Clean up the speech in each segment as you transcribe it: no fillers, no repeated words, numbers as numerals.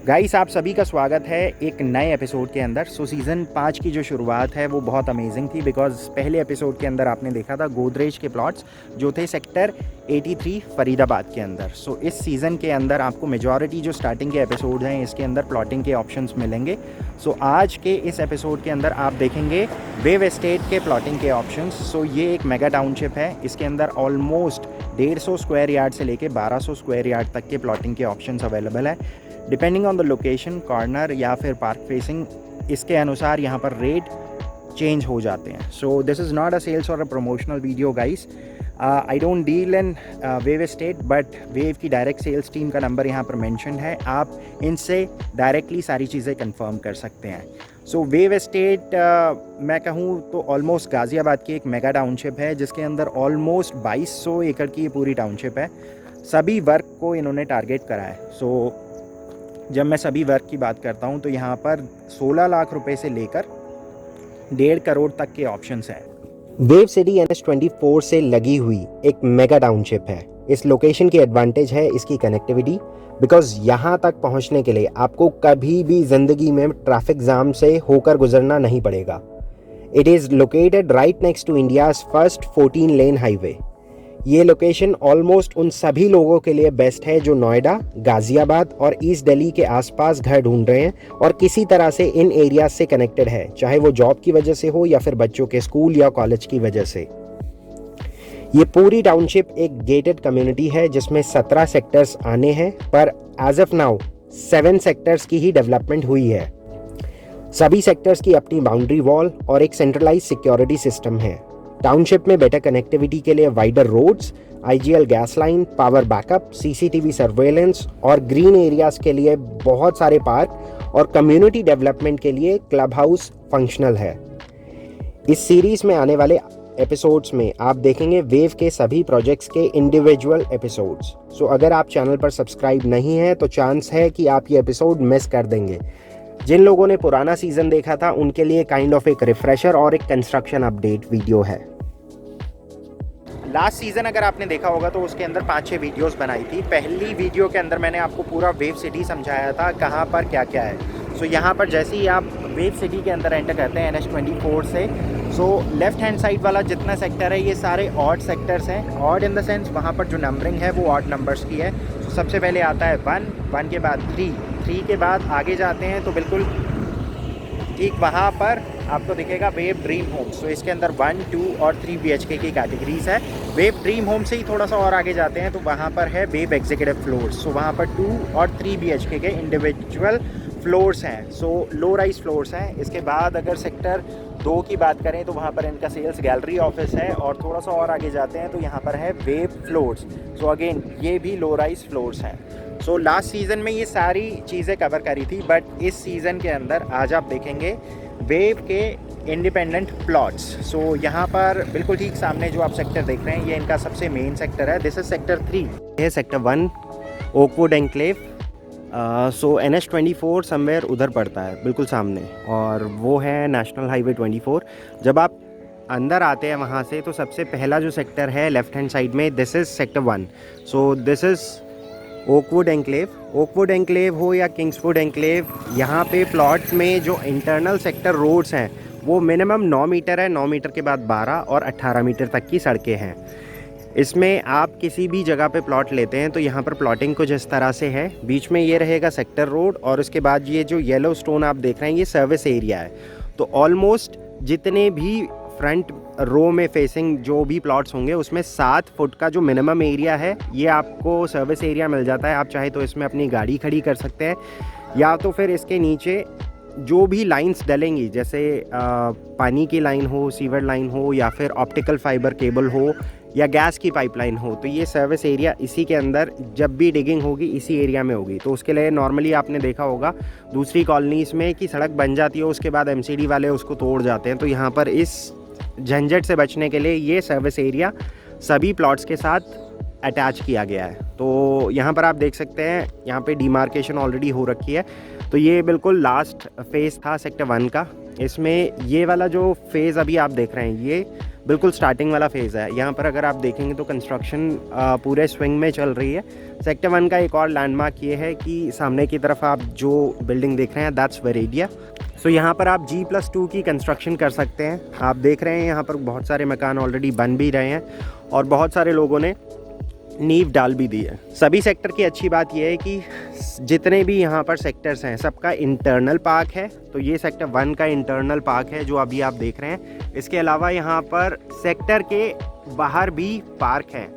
Guys, आप सभी का स्वागत है एक नए एपिसोड के अंदर। सीज़न 5 की जो शुरुआत है वो बहुत अमेजिंग थी बिकॉज़ पहले एपिसोड के अंदर आपने देखा था गोदरेज के प्लॉट्स जो थे सेक्टर 83 फरीदाबाद के अंदर। इस सीज़न के अंदर आपको मेजॉरिटी जो स्टार्टिंग के एपिसोड हैं इसके अंदर प्लॉटिंग के ऑप्शंस मिलेंगे। आज के इस एपिसोड के अंदर आप देखेंगे वेव एस्टेट के प्लॉटिंग के ऑप्शंस। ये एक मेगा टाउनशिप है, इसके अंदर ऑलमोस्ट 150 स्क्वायर यार्ड से लेके 1200 स्क्वायर यार्ड तक के प्लॉटिंग के ऑप्शंस अवेलेबल है। Depending on the location, corner या फिर पार्क फेसिंग, इसके अनुसार यहाँ पर रेट चेंज हो जाते हैं। This is not a sales or a promotional video guys. I don't deal in Wave Estate, but Wave की डायरेक्ट सेल्स टीम का नंबर यहाँ पर मेंशन है, आप इनसे डायरेक्टली सारी चीज़ें कंफर्म कर सकते हैं। वेव एस्टेट मैं कहूँ तो ऑलमोस्ट गाज़ियाबाद की एक मेगा टाउनशिप है जिसके अंदर ऑलमोस्ट 2200 एकड़ की ये पूरी टाउनशिप है। सभी वर्क को इन्होंने टारगेट करा है। जब मैं सभी वर्क की बात करता हूं तो यहाँ पर 16 लाख रुपए से लेकर 1.5 करोड़ तक के ऑप्शंस हैं। वेव सिटी NH24 से लगी हुई एक मेगा टाउनशिप है। इस लोकेशन की एडवांटेज है इसकी कनेक्टिविटी, बिकॉज यहाँ तक पहुँचने के लिए आपको कभी भी ज़िंदगी में ट्रैफिक जाम से होकर गुजरना नहीं पड़ेगा। It is located right next to India's first 14 lane highway. ये लोकेशन ऑलमोस्ट उन सभी लोगों के लिए बेस्ट है जो नोएडा, गाज़ियाबाद और ईस्ट दिल्ली के आसपास घर ढूंढ रहे हैं और किसी तरह से इन एरियाज से कनेक्टेड है, चाहे वो जॉब की वजह से हो या फिर बच्चों के स्कूल या कॉलेज की वजह से। ये पूरी टाउनशिप एक गेटेड कम्युनिटी है जिसमें 17 सेक्टर्स आने हैं, पर एज ऑफ नाउ 7 सेक्टर्स की ही डेवलपमेंट हुई है। सभी सेक्टर्स की अपनी बाउंड्री वॉल और एक सेंट्रलाइज सिक्योरिटी सिस्टम है। टाउनशिप में बेटर कनेक्टिविटी के लिए wider roads, IGL gas line, power backup, CCTV surveillance और ग्रीन एरियाज के लिए बहुत सारे पार्क और कम्युनिटी डेवलपमेंट के लिए क्लब हाउस फंक्शनल है। इस सीरीज में आने वाले एपिसोड्स में आप देखेंगे वेव के सभी प्रोजेक्ट्स के इंडिविजुअल एपिसोड्स। अगर आप चैनल पर सब्सक्राइब नहीं है तो चांस है कि आप ये एपिसोड मिस कर देंगे। जिन लोगों ने पुराना सीजन देखा था उनके लिए काइंड ऑफ एक रिफ्रेशर और एक कंस्ट्रक्शन अपडेट वीडियो है। लास्ट सीज़न अगर आपने देखा होगा तो उसके अंदर 5-6 वीडियोस बनाई थी। पहली वीडियो के अंदर मैंने आपको पूरा वेव सिटी समझाया था, कहाँ पर क्या क्या है। यहाँ पर जैसे ही आप वेव सिटी के अंदर एंटर करते हैं NH24 से, लेफ्ट हैंड साइड वाला जितना सेक्टर है ये सारे ऑड सेक्टर्स हैं। ऑड इन द सेंस वहाँ पर जो नंबरिंग है वो ऑड नंबर्स की है। सबसे पहले आता है 1 के बाद 3 के बाद आगे जाते हैं तो बिल्कुल ठीक वहाँ पर आपको दिखेगा वेव ड्रीम होम्स। इसके अंदर 1, 2 और 3 BHK की कैटेगरीज है। वेव ड्रीम होम से ही थोड़ा सा और आगे जाते हैं तो वहाँ पर है वेव एग्जीक्यूटिव फ्लोर्स। वहाँ पर 2 और 3 BHK के इंडिविजुअल फ्लोर्स हैं। लो राइज फ्लोर्स हैं। इसके बाद अगर सेक्टर 2 की बात करें तो वहाँ पर इनका सेल्स गैलरी ऑफिस है और थोड़ा सा और आगे जाते हैं तो यहाँ पर है वेव फ्लोर्स। अगेन ये भी लो राइज फ्लोर्स हैं। लास्ट सीज़न में ये सारी चीज़ें कवर करी थी, बट इस सीज़न के अंदर आज आप देखेंगे वेव के इंडिपेंडेंट प्लॉट्स। यहाँ पर बिल्कुल ठीक सामने जो आप सेक्टर देख रहे हैं ये इनका सबसे मेन सेक्टर है। दिस इज सेक्टर 3, ये sector 1 oakwood enclave. NH24 somewhere उधर पड़ता है बिल्कुल सामने, और वो है नेशनल हाईवे 24। जब आप अंदर आते हैं वहाँ से तो सबसे पहला जो सेक्टर है लेफ्ट हैंड साइड में, this is sector 1। This is oakwood enclave. Oakwood enclave हो या किंग्सवुड एनक्लेव, यहाँ पे प्लॉट में जो इंटरनल सेक्टर रोड्स हैं वो मिनिमम 9 मीटर है। 9 मीटर के बाद 12 और 18 मीटर तक की सड़कें हैं। इसमें आप किसी भी जगह पे प्लॉट लेते हैं तो यहाँ पर प्लॉटिंग कुछ इस तरह से है। बीच में ये रहेगा सेक्टर रोड और उसके बाद ये जो येलो स्टोन आप देख रहे हैं ये सर्विस एरिया है। तो ऑलमोस्ट जितने भी फ्रंट रो में फेसिंग जो भी प्लॉट्स होंगे उसमें 7 फुट का जो मिनिमम एरिया है ये आपको सर्विस एरिया मिल जाता है। आप चाहे तो इसमें अपनी गाड़ी खड़ी कर सकते हैं, या तो फिर इसके नीचे जो भी लाइंस डलेंगी, जैसे पानी की लाइन हो, सीवर लाइन हो, या फिर ऑप्टिकल फाइबर केबल हो, या गैस की पाइपलाइन हो, तो ये सर्विस एरिया इसी के अंदर जब भी डिगिंग होगी इसी एरिया में होगी। तो उसके लिए नॉर्मली आपने देखा होगा दूसरी कॉलोनीज़ में कि सड़क बन जाती है, उसके बाद MCD वाले उसको तोड़ जाते हैं। तो यहाँ पर इस झंझट से बचने के लिए ये सर्विस एरिया सभी प्लॉट्स के साथ अटैच किया गया है। तो यहाँ पर आप देख सकते हैं यहाँ पे डिमार्केशन ऑलरेडी हो रखी है। तो ये बिल्कुल लास्ट फेज़ था सेक्टर 1 का। इसमें ये वाला जो फेज़ अभी आप देख रहे हैं ये बिल्कुल स्टार्टिंग वाला फेज़ है। यहाँ पर अगर आप देखेंगे तो कंस्ट्रक्शन पूरे स्विंग में चल रही है। सेक्टर 1 का एक और लैंडमार्क ये है कि सामने की तरफ आप जो बिल्डिंग देख रहे हैं दैट्स वेरेडिया। सो यहाँ पर आप G+2 की कंस्ट्रक्शन कर सकते हैं। आप देख रहे हैं यहाँ पर बहुत सारे मकान ऑलरेडी बन भी रहे हैं और बहुत सारे लोगों ने नींव डाल भी दी है। सभी सेक्टर की अच्छी बात यह है कि जितने भी यहाँ पर सेक्टर्स हैं सबका इंटरनल पार्क है। तो ये सेक्टर 1 का इंटरनल पार्क है जो अभी आप देख रहे हैं। इसके अलावा यहाँ पर सेक्टर के बाहर भी पार्क हैं,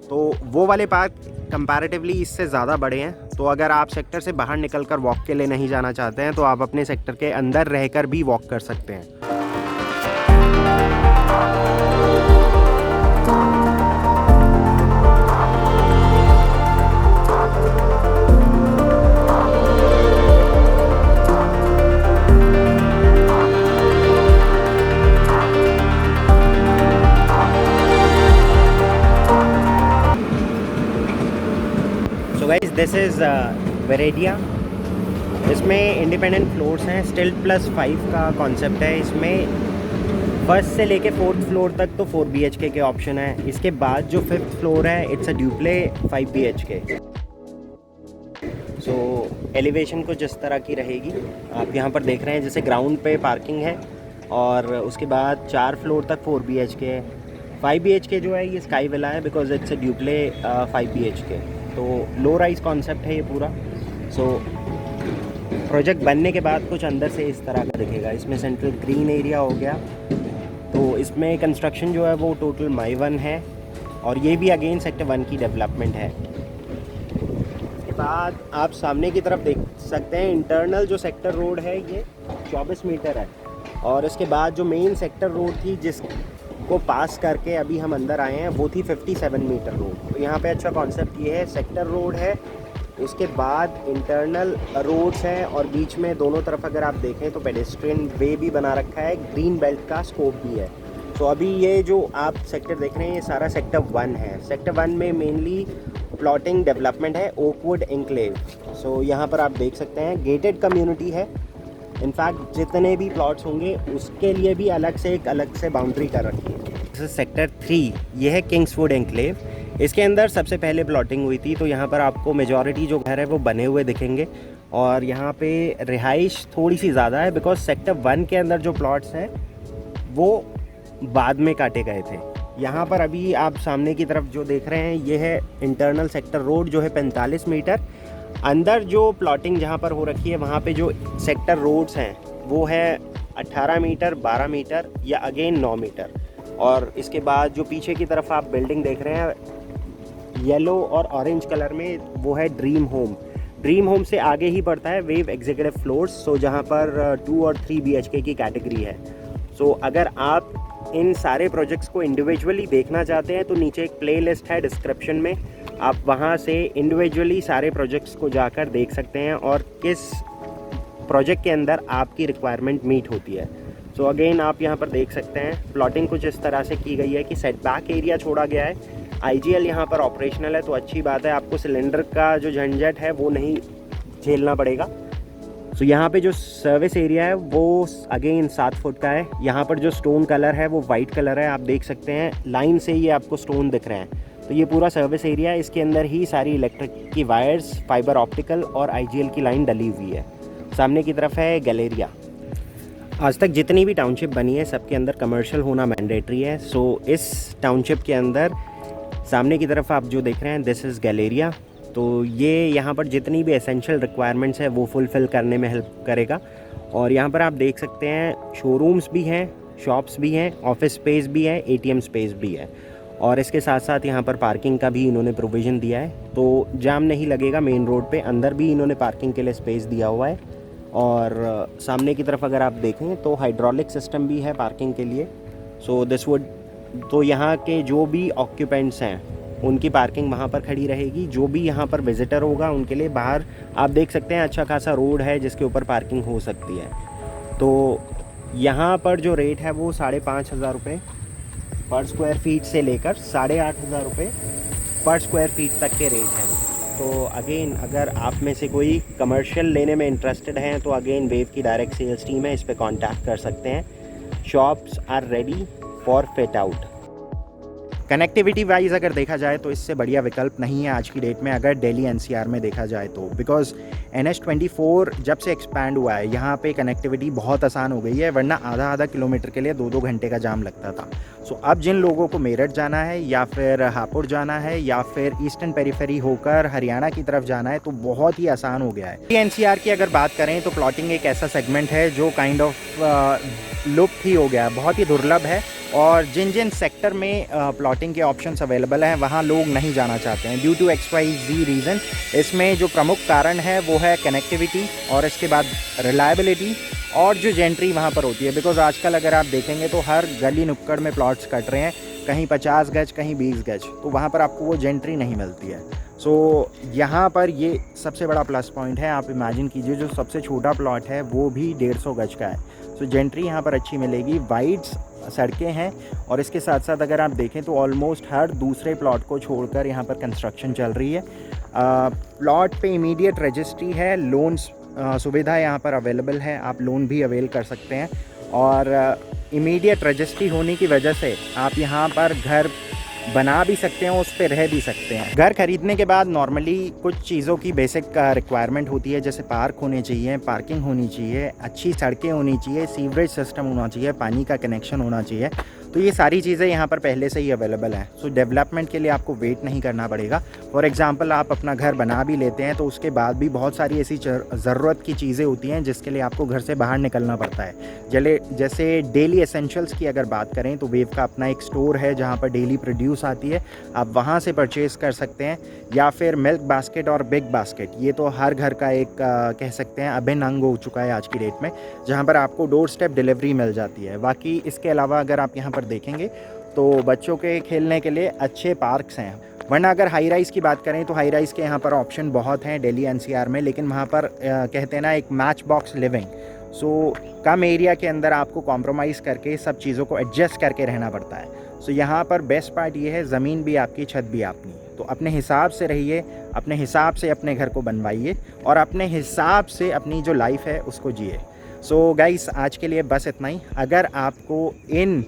तो वो वाले पार्क कंपैरेटिवली इससे ज़्यादा बड़े हैं। तो अगर आप सेक्टर से बाहर निकलकर वॉक के लिए नहीं जाना चाहते हैं तो आप अपने सेक्टर के अंदर रहकर भी वॉक कर सकते हैं। Guys this is Veridia. इसमें इंडिपेंडेंट फ्लोर्स हैं, स्टिल +5 का कॉन्सेप्ट है। इसमें फर्स्ट से लेके 4th फ्लोर तक तो 4 BHK के ऑप्शन है। इसके बाद जो 5th फ्लोर है it's a duplex 5 BHK। So elevation कुछ इस तरह की रहेगी। आप यहाँ पर देख रहे हैं जैसे ग्राउंड पे पार्किंग है और उसके बाद 4 फ्लोर तक 4 BHK है। 5 BHK जो है ये स्काई विला है because it's a duplex 5 BHK। तो लो राइज कॉन्सेप्ट है ये पूरा। सो प्रोजेक्ट बनने के बाद कुछ अंदर से इस तरह का दिखेगा। इसमें सेंट्रल ग्रीन एरिया हो गया। तो इसमें कंस्ट्रक्शन जो है वो टोटल माई 1 है और ये भी अगेन सेक्टर 1 की डेवलपमेंट है। इसके बाद आप सामने की तरफ देख सकते हैं इंटरनल जो सेक्टर रोड है ये 24 मीटर है और इसके बाद जो मेन सेक्टर रोड थी जिसको पास करके अभी हम अंदर आए हैं वो थी 57 मीटर रोड। तो यहाँ पे अच्छा कॉन्सेप्ट ये है, सेक्टर रोड है, इसके बाद इंटरनल रोड्स हैं और बीच में दोनों तरफ अगर आप देखें तो पेडेस्ट्रियन वे भी बना रखा है, ग्रीन बेल्ट का स्कोप भी है। तो अभी ये जो आप सेक्टर देख रहे हैं ये सारा सेक्टर 1 है। सेक्टर 1 में मेनली प्लॉटिंग डेवलपमेंट है, ओकवुड एन्क्लेव। सो यहाँ पर आप देख सकते हैं गेटेड कम्युनिटी है। इनफैक्ट जितने भी प्लॉट्स होंगे उसके लिए भी अलग से बाउंड्री कर रखी है। सेक्टर 3 ये है किंग्सवुड एन्क्लेव। इसके अंदर सबसे पहले प्लॉटिंग हुई थी। तो यहाँ पर आपको मेजॉरिटी जो घर है वो बने हुए दिखेंगे और यहाँ पे रिहाइश थोड़ी सी ज़्यादा है बिकॉज सेक्टर 1 के अंदर जो प्लॉट्स हैं वो बाद में काटे गए थे। यहाँ पर अभी आप सामने की तरफ जो देख रहे हैं ये है इंटरनल सेक्टर रोड जो है 45 मीटर। अंदर जो प्लॉटिंग जहाँ पर हो रखी है वहाँ पे जो सेक्टर रोड्स हैं वो है 18 मीटर, 12 मीटर या अगेन 9 मीटर। और इसके बाद जो पीछे की तरफ आप बिल्डिंग देख रहे हैं येलो और ऑरेंज कलर में वो है ड्रीम होम। ड्रीम होम से आगे ही पड़ता है वेव एग्जीक्यूटिव फ्लोर्स, सो जहाँ पर 2 और 3 BHK की कैटेगरी है। सो अगर आप इन सारे प्रोजेक्ट्स को इंडिविजुअली देखना चाहते हैं तो नीचे एक प्लेलिस्ट है डिस्क्रिप्शन में, आप वहाँ से इंडिविजुअली सारे प्रोजेक्ट्स को जाकर देख सकते हैं और किस प्रोजेक्ट के अंदर आपकी रिक्वायरमेंट मीट होती है। सो अगेन आप यहाँ पर देख सकते हैं प्लॉटिंग कुछ इस तरह से की गई है कि सेटबैक एरिया छोड़ा गया है। IGL यहाँ पर ऑपरेशनल है तो अच्छी बात है, आपको सिलेंडर का जो झंझट है वो नहीं झेलना पड़ेगा। सो यहाँ पे जो सर्विस एरिया है वो अगेन 7 फुट का है। यहाँ पर जो स्टोन कलर है वो वाइट कलर है, आप देख सकते हैं लाइन से ये आपको स्टोन दिख रहे हैं। तो ये पूरा सर्विस एरिया है, इसके अंदर ही सारी इलेक्ट्रिक की वायर्स, फाइबर ऑप्टिकल और IGL की लाइन डली हुई है। सामने की तरफ है गैलेरिया। आज तक जितनी भी टाउनशिप बनी है सबके अंदर कमर्शियल होना मैंडेटरी है। सो इस टाउनशिप के अंदर सामने की तरफ आप जो देख रहे हैं दिस इज़ गैलेरिया। तो ये यहाँ पर जितनी भी एसेंशियल रिक्वायरमेंट्स है वो फुलफ़िल करने में हेल्प करेगा। और यहाँ पर आप देख सकते हैं शोरूम्स भी हैं, शॉप्स भी हैं, ऑफिस स्पेस भी है, ATM स्पेस भी है और इसके साथ साथ यहाँ पर पार्किंग का भी इन्होंने प्रोविज़न दिया है। तो जाम नहीं लगेगा मेन रोड पे, अंदर भी इन्होंने पार्किंग के लिए स्पेस दिया हुआ है। और सामने की तरफ अगर आप देखें तो हाइड्रोलिक सिस्टम भी है पार्किंग के लिए। सो दिस वुड, तो यहाँ के जो भी ऑक्यूपेंट्स हैं उनकी पार्किंग वहाँ पर खड़ी रहेगी। जो भी यहाँ पर विज़िटर होगा उनके लिए बाहर आप देख सकते हैं अच्छा खासा रोड है जिसके ऊपर पार्किंग हो सकती है। तो यहाँ पर जो रेट है वो 5,500 रुपये पर स्क्वायर फीट से लेकर 8,500 रुपये पर स्क्वायर फीट तक के रेट हैं। तो अगेन अगर आप में से कोई कमर्शियल लेने में इंटरेस्टेड हैं तो अगेन वेव की डायरेक्ट सेल्स टीम है, इस पर कॉन्टैक्ट कर सकते हैं। Shops are ready, for fit out. Connectivity wise अगर देखा जाए तो इससे बढ़िया विकल्प नहीं है आज की डेट में अगर दिल्ली एनसीआर में देखा जाए तो, बिकॉज NH24 जब से एक्सपैंड हुआ है यहाँ पे कनेक्टिविटी बहुत आसान हो गई है, वरना आधा किलोमीटर के लिए 2-2 घंटे का जाम लगता था। सो अब जिन लोगों को मेरठ जाना है या फिर हापुड़ जाना है या फिर ईस्टर्न पेरीफेरी होकर हरियाणा की तरफ जाना है तो बहुत ही आसान हो गया है। एनसीआर की अगर बात करें तो प्लॉटिंग एक ऐसा सेगमेंट है जो काइंड ऑफ लुप्त ही हो गया, बहुत ही दुर्लभ है, और जिन जिन सेक्टर में प्लॉटिंग के ऑप्शंस अवेलेबल हैं वहाँ लोग नहीं जाना चाहते हैं ड्यू टू XYZ रीज़न। इसमें जो प्रमुख कारण है वो है कनेक्टिविटी और इसके बाद रिलायबिलिटी और जो जेंट्री वहाँ पर होती है, बिकॉज आजकल अगर आप देखेंगे तो हर गली नुक्कड़ में प्लॉट्स कट रहे हैं, कहीं 50 गज कहीं 20 गज, तो वहाँ पर आपको वो जेंट्री नहीं मिलती है। सो यहाँ पर ये सबसे बड़ा प्लस पॉइंट है। आप इमेजिन कीजिए जो सबसे छोटा प्लॉट है वो भी 150 गज का है, सो जेंट्री यहाँ पर अच्छी मिलेगी, वाइड्स सड़कें हैं, और इसके साथ साथ अगर आप देखें तो ऑलमोस्ट हर दूसरे प्लॉट को छोड़कर यहाँ पर कंस्ट्रक्शन चल रही है। प्लॉट पे इमीडिएट रजिस्ट्री है, लोन्स सुविधा यहाँ पर अवेलेबल है, आप लोन भी अवेल कर सकते हैं, और इमीडिएट रजिस्ट्री होने की वजह से आप यहाँ पर घर बना भी सकते हैं, उस पर रह भी सकते हैं। घर खरीदने के बाद नॉर्मली कुछ चीज़ों की बेसिक रिक्वायरमेंट होती है, जैसे पार्क होने चाहिए, पार्किंग होनी चाहिए, अच्छी सड़कें होनी चाहिए, सीवरेज सिस्टम होना चाहिए, पानी का कनेक्शन होना चाहिए। तो ये सारी चीज़ें यहाँ पर पहले से ही अवेलेबल हैं। सो डेवलपमेंट के लिए आपको वेट नहीं करना पड़ेगा। फॉर एग्जांपल आप अपना घर बना भी लेते हैं तो उसके बाद भी बहुत सारी ऐसी ज़रूरत की चीज़ें होती हैं जिसके लिए आपको घर से बाहर निकलना पड़ता है। जैसे डेली एसेंशियल्स की अगर बात करें तो वेव का अपना एक स्टोर है जहाँ पर डेली प्रोड्यूस आती है, आप वहाँ से परचेज़ कर सकते हैं, या फिर मिल्क बास्केट और बिग बास्केट, ये तो हर घर का एक कह सकते हैं अभिन्न अंग हो चुका है आज की डेट में, जहाँ पर आपको डोर स्टेप डिलीवरी मिल जाती है। बाकी इसके अलावा अगर आप यहाँ पर देखेंगे तो बच्चों के खेलने के लिए अच्छे पार्क्स हैं, वरना अगर हाई राइज़ की बात करें तो हाई राइज़ के यहाँ पर ऑप्शन बहुत हैं दिल्ली एनसीआर में, लेकिन वहाँ पर कहते हैं ना एक मैच बॉक्स लिविंग, सो कम एरिया के अंदर आपको कॉम्प्रोमाइज़ करके सब चीज़ों को एडजस्ट करके रहना पड़ता है। सो यहाँ पर बेस्ट पार्ट ये है, ज़मीन भी आपकी, छत भी आपकी, तो अपने हिसाब से रहिए, अपने हिसाब से अपने घर को बनवाइए और अपने हिसाब से अपनी जो लाइफ है उसको जिए। सो गाइस आज के लिए बस इतना ही। अगर आपको इन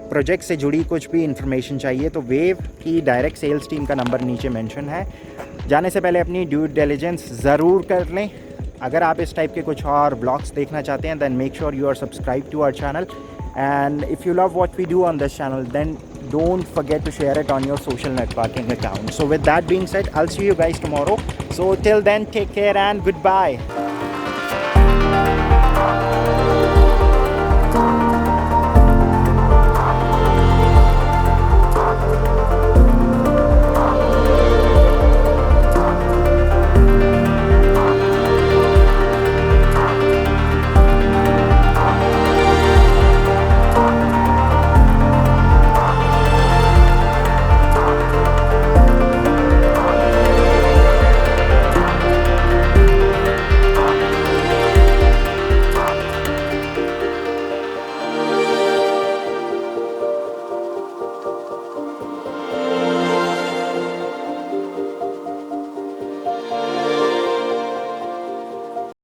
प्रोजेक्ट से जुड़ी कुछ भी इन्फॉर्मेशन चाहिए तो वेव की डायरेक्ट सेल्स टीम का नंबर नीचे मेंशन है, जाने से पहले अपनी ड्यू डिलिजेंस ज़रूर कर लें। अगर आप इस टाइप के कुछ और ब्लॉग्स देखना चाहते हैं then make sure you are subscribe to our channel, and if you love what we do on this channel then don't forget to share it on your social networking account. So with that being said, I'll see you guys tomorrow. So till then, take care and goodbye.